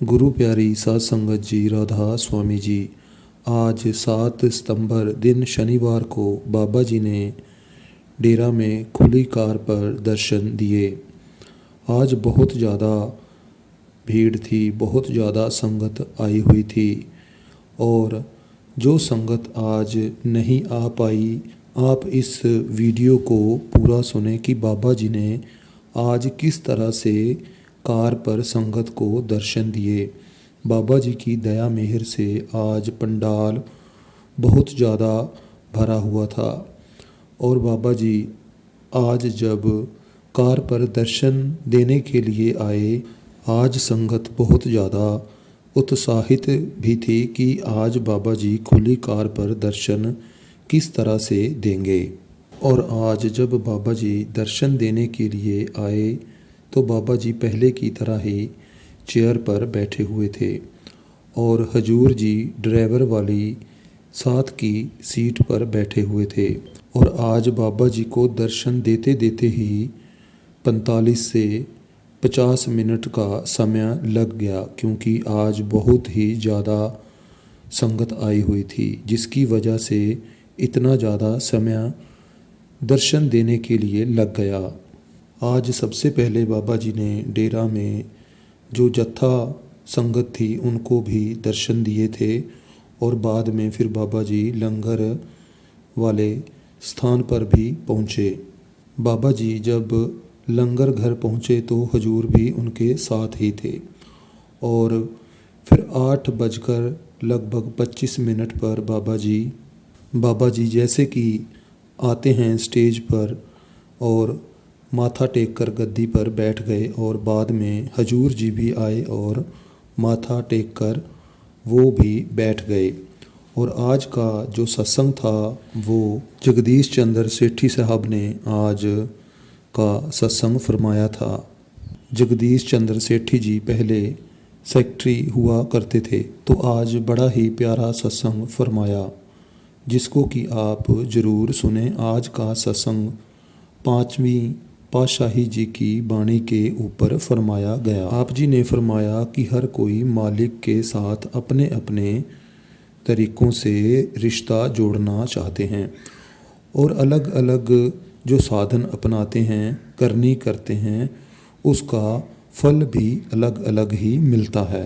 गुरु प्यारी साध संगत जी, राधा स्वामी जी। आज 7 सितंबर दिन शनिवार को बाबा जी ने डेरा में खुली कार पर दर्शन दिए। आज बहुत ज़्यादा भीड़ थी, बहुत ज़्यादा संगत आई हुई थी। और जो संगत आज नहीं आ पाई, आप इस वीडियो को पूरा सुने कि बाबा जी ने आज किस तरह से कार पर संगत को दर्शन दिए। बाबा जी की दया मेहर से आज पंडाल बहुत ज़्यादा भरा हुआ था। और बाबा जी आज जब कार पर दर्शन देने के लिए आए, आज संगत बहुत ज़्यादा उत्साहित भी थी कि आज बाबा जी खुली कार पर दर्शन किस तरह से देंगे। और आज जब बाबा जी दर्शन देने के लिए आए तो बाबा जी पहले की तरह ही चेयर पर बैठे हुए थे और हजूर जी ड्राइवर वाली साथ की सीट पर बैठे हुए थे। और आज बाबा जी को दर्शन देते देते ही 45 से 50 मिनट का समय लग गया, क्योंकि आज बहुत ही ज़्यादा संगत आई हुई थी, जिसकी वजह से इतना ज़्यादा समय दर्शन देने के लिए लग गया। आज सबसे पहले बाबा जी ने डेरा में जो जत्था संगत थी उनको भी दर्शन दिए थे और बाद में फिर बाबा जी लंगर वाले स्थान पर भी पहुँचे। बाबा जी जब लंगर घर पहुँचे तो हजूर भी उनके साथ ही थे। और फिर 8 बजकर लगभग 25 मिनट पर बाबा जी जैसे कि आते हैं स्टेज पर और माथा टेक कर गद्दी पर बैठ गए। और बाद में हजूर जी भी आए और माथा टेक कर वो भी बैठ गए। और आज का जो सत्संग था वो जगदीश चंद्र सेठी साहब ने आज का सत्संग फरमाया था। जगदीश चंद्र सेठी जी पहले सेक्रेटरी हुआ करते थे, तो आज बड़ा ही प्यारा सत्संग फरमाया, जिसको कि आप ज़रूर सुने। आज का सत्संग 5वीं पातशाही जी की बाणी के ऊपर फरमाया गया। आप जी ने फरमाया कि हर कोई मालिक के साथ अपने अपने तरीक़ों से रिश्ता जोड़ना चाहते हैं और अलग अलग जो साधन अपनाते हैं, करते हैं, उसका फल भी अलग अलग ही मिलता है।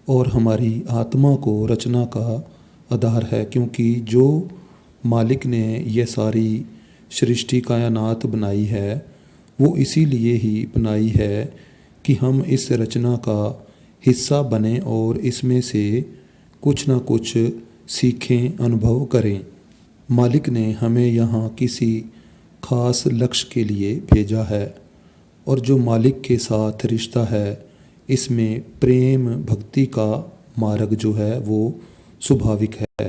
और हमारी आत्मा को रचना का आधार है, क्योंकि जो मालिक ने ये सारी सृष्टि कायनात बनाई है वो इसीलिए ही बनाई है कि हम इस रचना का हिस्सा बने और इसमें से कुछ ना कुछ सीखें, अनुभव करें। मालिक ने हमें यहाँ किसी खास लक्ष्य के लिए भेजा है और जो मालिक के साथ रिश्ता है, इसमें प्रेम भक्ति का मार्ग जो है वो स्वाभाविक है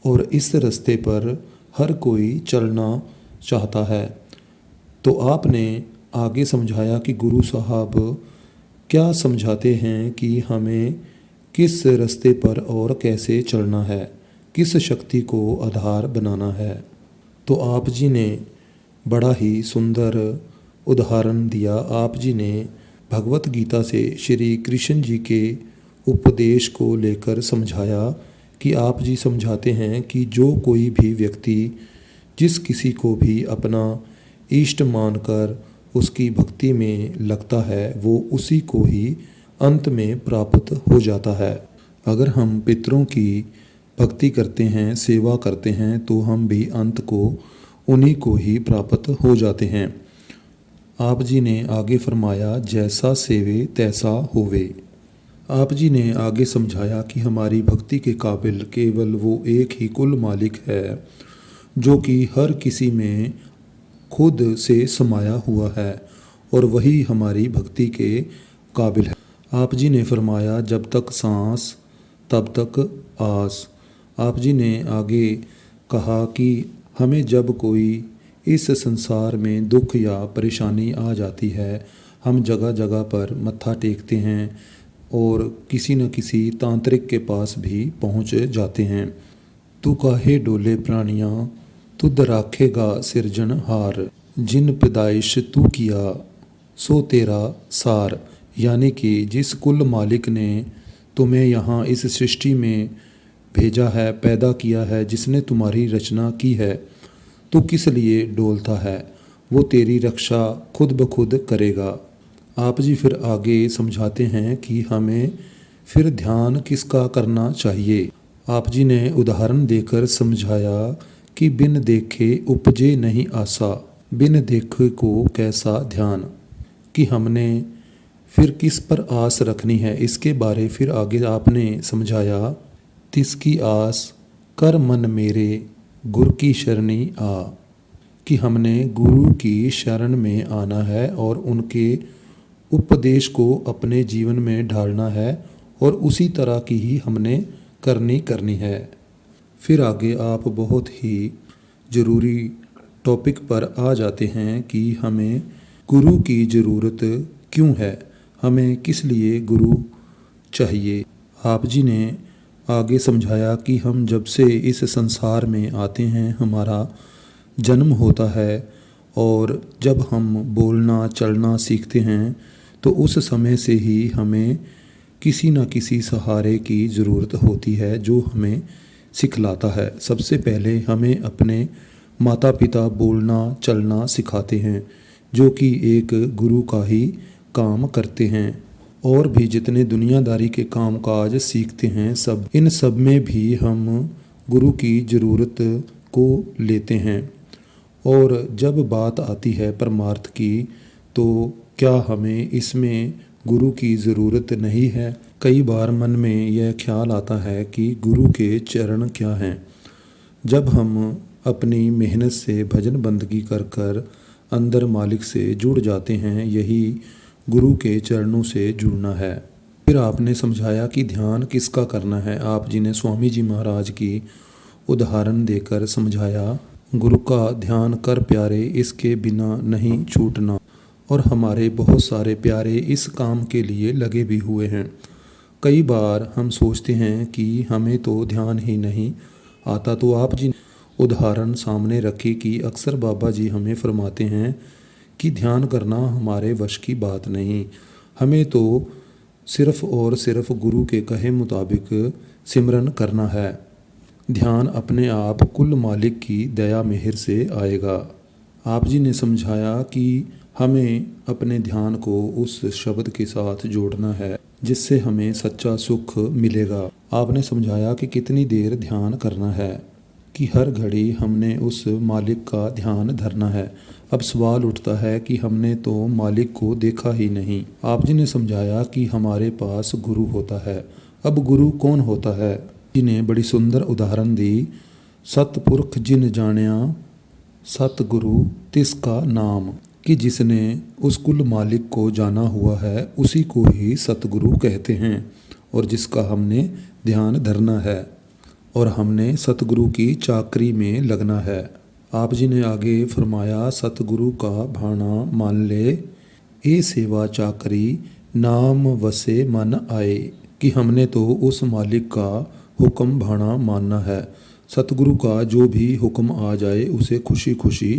और इस रास्ते पर हर कोई चलना चाहता है। तो आपने आगे समझाया कि गुरु साहब क्या समझाते हैं कि हमें किस रास्ते पर और कैसे चलना है, किस शक्ति को आधार बनाना है। तो आप जी ने बड़ा ही सुंदर उदाहरण दिया। आप जी ने भगवत गीता से श्री कृष्ण जी के उपदेश को लेकर समझाया कि आप जी समझाते हैं कि जो कोई भी व्यक्ति जिस किसी को भी अपना इष्ट मानकर उसकी भक्ति में लगता है, वो उसी को ही अंत में प्राप्त हो जाता है। अगर हम पितरों की भक्ति करते हैं, सेवा करते हैं, तो हम भी अंत को उन्हीं को ही प्राप्त हो जाते हैं। आप जी ने आगे फरमाया, जैसा सेवे तैसा होवे। आप जी ने आगे समझाया कि हमारी भक्ति के काबिल केवल वो एक ही कुल मालिक है जो कि हर किसी में खुद से समाया हुआ है और वही हमारी भक्ति के काबिल है। आप जी ने फरमाया, जब तक सांस तब तक आस। आप जी ने आगे कहा कि हमें जब कोई इस संसार में दुख या परेशानी आ जाती है, हम जगह जगह पर मत्था टेकते हैं और किसी न किसी तांत्रिक के पास भी पहुंच जाते हैं। तू काहे डोले प्राणियाँ, तुद राखेगा सिरजनहार, जिन पैदाइश तू किया सो तेरा सार। यानी कि जिस कुल मालिक ने तुम्हें यहाँ इस सृष्टि में भेजा है, पैदा किया है, जिसने तुम्हारी रचना की है, तो किस लिए डोलता है? वो तेरी रक्षा खुद ब खुद करेगा। आप जी फिर आगे समझाते हैं कि हमें फिर ध्यान किसका करना चाहिए। आप जी ने उदाहरण देकर समझाया कि बिन देखे उपजे नहीं आसा, बिन देखे को कैसा ध्यान, कि हमने फिर किस पर आस रखनी है। इसके बारे फिर आगे आपने समझाया, तिसकी आस कर मन मेरे गुर की शरणी आ, कि हमने गुरु की शरण में आना है और उनके उपदेश को अपने जीवन में ढालना है और उसी तरह की ही हमने करनी है। फिर आगे आप बहुत ही ज़रूरी टॉपिक पर आ जाते हैं कि हमें गुरु की ज़रूरत क्यों है, हमें किस लिए गुरु चाहिए। आप जी ने आगे समझाया कि हम जब से इस संसार में आते हैं, हमारा जन्म होता है और जब हम बोलना चलना सीखते हैं तो उस समय से ही हमें किसी न किसी सहारे की ज़रूरत होती है जो हमें सिखलाता है। सबसे पहले हमें अपने माता पिता बोलना चलना सिखाते हैं, जो कि एक गुरु का ही काम करते हैं। और भी जितने दुनियादारी के काम काज सीखते हैं, इन सब में भी हम गुरु की ज़रूरत को लेते हैं। और जब बात आती है परमार्थ की, तो क्या हमें इसमें गुरु की ज़रूरत नहीं है? कई बार मन में यह ख्याल आता है कि गुरु के चरण क्या हैं। जब हम अपनी मेहनत से भजन बंदगी कर कर अंदर मालिक से जुड़ जाते हैं, यही गुरु के चरणों से जुड़ना है। फिर आपने समझाया कि ध्यान किसका करना है। आप जी ने स्वामी जी महाराज की उदाहरण देकर समझाया, गुरु का ध्यान कर प्यारे, इसके बिना नहीं छूटना। और हमारे बहुत सारे प्यारे इस काम के लिए लगे भी हुए हैं। कई बार हम सोचते हैं कि हमें तो ध्यान ही नहीं आता, तो आप जी उदाहरण सामने रखी कि अक्सर बाबा जी हमें फरमाते हैं कि ध्यान करना हमारे वश की बात नहीं, हमें तो सिर्फ़ और सिर्फ गुरु के कहे मुताबिक सिमरन करना है। ध्यान अपने आप कुल मालिक की दया मेहर से आएगा। आप जी ने समझाया कि हमें अपने ध्यान को उस शब्द के साथ जोड़ना है जिससे हमें सच्चा सुख मिलेगा। आपने समझाया कि कितनी देर ध्यान करना है, कि हर घड़ी हमने उस मालिक का ध्यान धरना है। अब सवाल उठता है कि हमने तो मालिक को देखा ही नहीं। आप जी ने समझाया कि हमारे पास गुरु होता है। अब गुरु कौन होता है? जी ने बड़ी सुंदर उदाहरण दी, सतपुरख जिन जानिया सतगुरु तिसका नाम, कि जिसने उस कुल मालिक को जाना हुआ है उसी को ही सतगुरु कहते हैं और जिसका हमने ध्यान धरना है और हमने सतगुरु की चाकरी में लगना है। आप जी ने आगे फरमाया, सतगुरु का भाना मान ले, ए सेवा चाकरी नाम वसे मन आए, कि हमने तो उस मालिक का हुक्म भाना मानना है। सतगुरु का जो भी हुक्म आ जाए उसे खुशी खुशी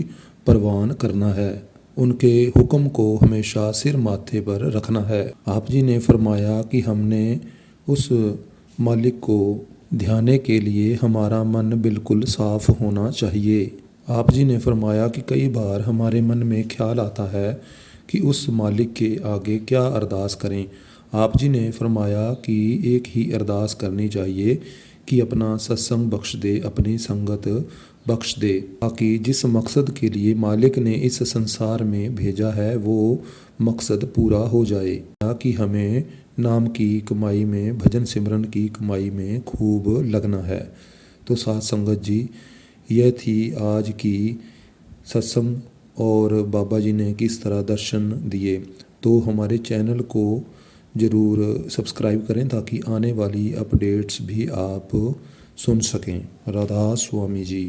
परवान करना है, उनके हुक्म को हमेशा सिर माथे पर रखना है। आप जी ने फरमाया कि हमने उस मालिक को ध्याने के लिए हमारा मन बिल्कुल साफ होना चाहिए। आप जी ने फरमाया कि कई बार हमारे मन में ख्याल आता है कि उस मालिक के आगे क्या अरदास करें। आप जी ने फरमाया कि एक ही अरदास करनी चाहिए कि अपना सत्संग बख्श दे, अपनी संगत बख्श दे, ताकि जिस मकसद के लिए मालिक ने इस संसार में भेजा है वो मकसद पूरा हो जाए। ताकि हमें नाम की कमाई में, भजन सिमरन की कमाई में खूब लगना है। तो साथ संगत जी, यह थी आज की सत्संग और बाबा जी ने किस तरह दर्शन दिए। तो हमारे चैनल को ज़रूर सब्सक्राइब करें ताकि आने वाली अपडेट्स भी आप सुन सकें। राधा स्वामी जी।